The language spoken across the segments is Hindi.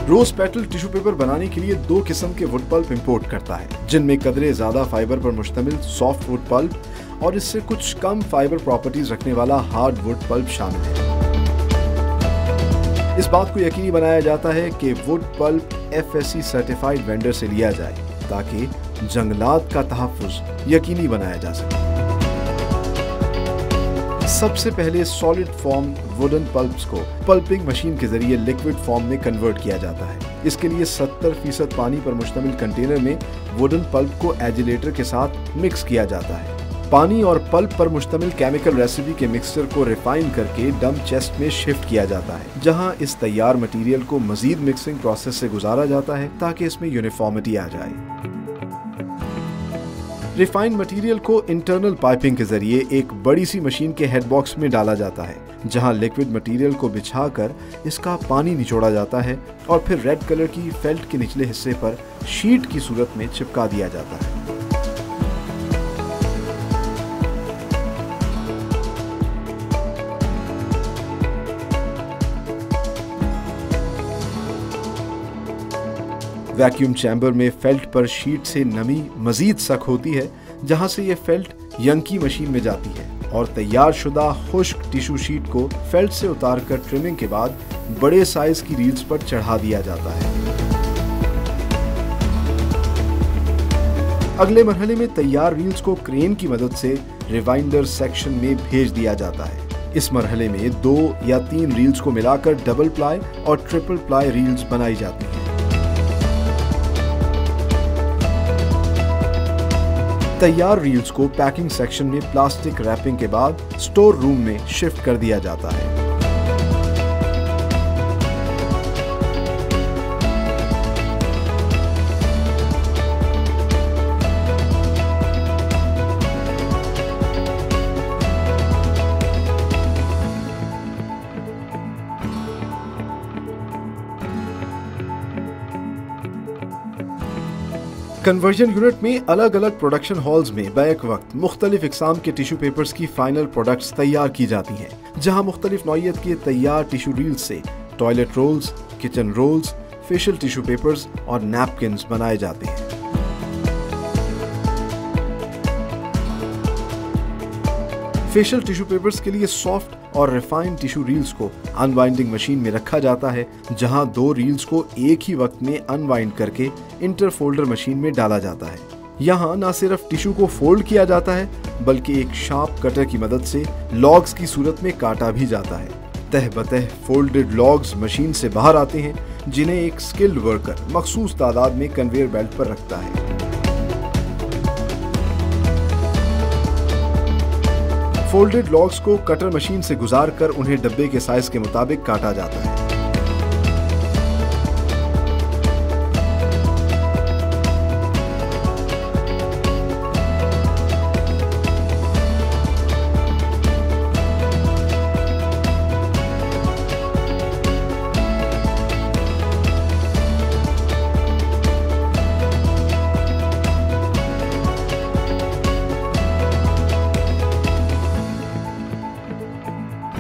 रोज पेटल टिश्यू पेपर बनाने के लिए 2 किस्म के वुड पल्प इंपोर्ट करता है, जिनमें कदरे ज्यादा फाइबर पर मुश्तमिल सॉफ्ट वुड पल्प और इससे कुछ कम फाइबर प्रॉपर्टीज रखने वाला हार्ड वुड पल्प शामिल है। इस बात को यकीनी बनाया जाता है कि wood pulp FSC certified vendor से लिया जाए ताकि जंगलात का तहफ्फुज यकीनी बनाया जा सके। सबसे पहले सॉलिड फॉर्म वुडन पल्प्स को पल्पिंग मशीन के जरिए लिक्विड फॉर्म में कन्वर्ट किया जाता है। इसके लिए 70% पानी पर मुश्तमिल कंटेनर में वुडन पल्प को एजिलेटर के साथ मिक्स किया जाता है। पानी और पल्प पर मुश्तमिल केमिकल रेसिपी के मिक्सचर को रिफाइन करके डंप चेस्ट में शिफ्ट किया जाता है, जहां इस तैयार मटेरियल को मजीद मिक्सिंग प्रोसेस से गुजारा जाता है ताकि इसमें यूनिफॉर्मिटी आ जाए। रिफाइंड मटेरियल को इंटरनल पाइपिंग के जरिए एक बड़ी सी मशीन के हेड बॉक्स में डाला जाता है, जहां लिक्विड मटेरियल को बिछाकर इसका पानी निचोड़ा जाता है और फिर रेड कलर की फेल्ट के निचले हिस्से पर शीट की सूरत में चिपका दिया जाता है। वैक्यूम चैम्बर में फेल्ट पर शीट से नमी मजीद सख्त होती है, जहां से ये फेल्ट यंकी मशीन में जाती है और तैयार शुदा खुश्क टिश्यू शीट को फेल्ट से उतारकर ट्रिमिंग के बाद बड़े साइज की रील्स पर चढ़ा दिया जाता है। अगले मरहले में तैयार रील्स को क्रेन की मदद से रिवाइंडर सेक्शन में भेज दिया जाता है। इस मरहले में 2 या 3 रील्स को मिलाकर डबल प्लाई और ट्रिपल प्लाई रील्स बनाई जाती हैं। तैयार रील्स को पैकिंग सेक्शन में प्लास्टिक रैपिंग के बाद स्टोर रूम में शिफ्ट कर दिया जाता है। कन्वर्जन यूनिट में अलग अलग प्रोडक्शन हॉल्स में बैक वक्त मुख्तलिफ इकसाम के टिश्यू पेपर्स की फाइनल प्रोडक्ट्स तैयार की जाती हैं, जहां मुख्तलिफ नौइयत के तैयार टिश्यू रील्स से toilet rolls, kitchen rolls, facial tissue papers और नैपकिन्स बनाए जाते हैं। फेशियल टिश्यू पेपर्स के लिए सॉफ्ट और रिफाइंड टिश्यू रील्स को अनवाइंडिंग मशीन में रखा जाता है, जहां 2 रील्स को एक ही वक्त में अनवाइंड करके इंटरफोल्डर मशीन में डाला जाता है। यहाँ न सिर्फ टिश्यू को फोल्ड किया जाता है, बल्कि एक शार्प कटर की मदद से लॉग्स की सूरत में काटा भी जाता है। तह बतह फोल्डेड लॉग्स मशीन से बाहर आते हैं, जिन्हें एक स्किल्ड वर्कर मखसूस तादाद में कन्वेयर बेल्ट पर रखता है। फोल्डेड लॉग्स को कटर मशीन से गुजारकर उन्हें डब्बे के साइज के मुताबिक काटा जाता है।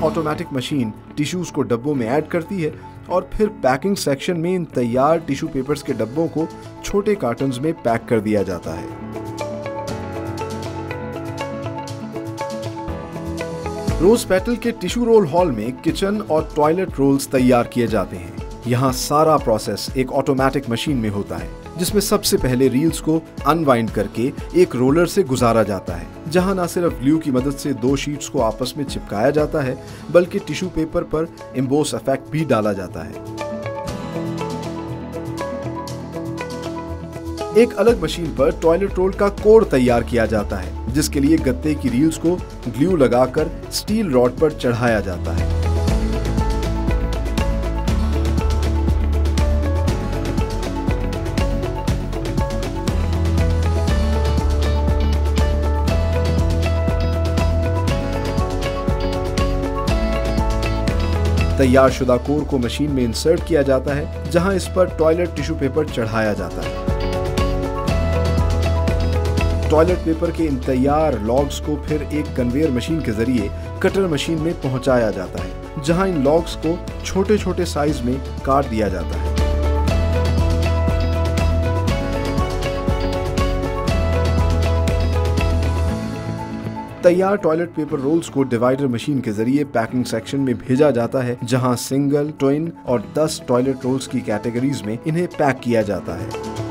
ऑटोमेटिक मशीन टिश्यूज को डब्बों में ऐड करती है और फिर पैकिंग सेक्शन में इन तैयार टिश्यू पेपर्स के डब्बों को छोटे कार्टन्स में पैक कर दिया जाता है। रोज पेटल के टिश्यू रोल हॉल में किचन और टॉयलेट रोल्स तैयार किए जाते हैं। यहाँ सारा प्रोसेस एक ऑटोमेटिक मशीन में होता है, जिसमें सबसे पहले रील्स को अनवाइंड करके एक रोलर से गुजारा जाता है, जहां न सिर्फ ग्लू की मदद से 2 शीट्स को आपस में चिपकाया जाता है, बल्कि टिश्यू पेपर पर एम्बोस इफेक्ट भी डाला जाता है। एक अलग मशीन पर टॉयलेट रोल का कोड तैयार किया जाता है, जिसके लिए गत्ते की रील्स को ग्लू लगाकर स्टील रॉड पर चढ़ाया जाता है। तैयार शुदा कोर को मशीन में इंसर्ट किया जाता है, जहां इस पर टॉयलेट टिश्यू पेपर चढ़ाया जाता है। टॉयलेट पेपर के इन तैयार लॉग्स को फिर एक कन्वेयर मशीन के जरिए कटर मशीन में पहुंचाया जाता है, जहां इन लॉग्स को छोटे छोटे साइज में काट दिया जाता है। तैयार टॉयलेट पेपर रोल्स को डिवाइडर मशीन के जरिए पैकिंग सेक्शन में भेजा जाता है, जहां सिंगल, ट्विन और 10 टॉयलेट रोल्स की कैटेगरीज में इन्हें पैक किया जाता है।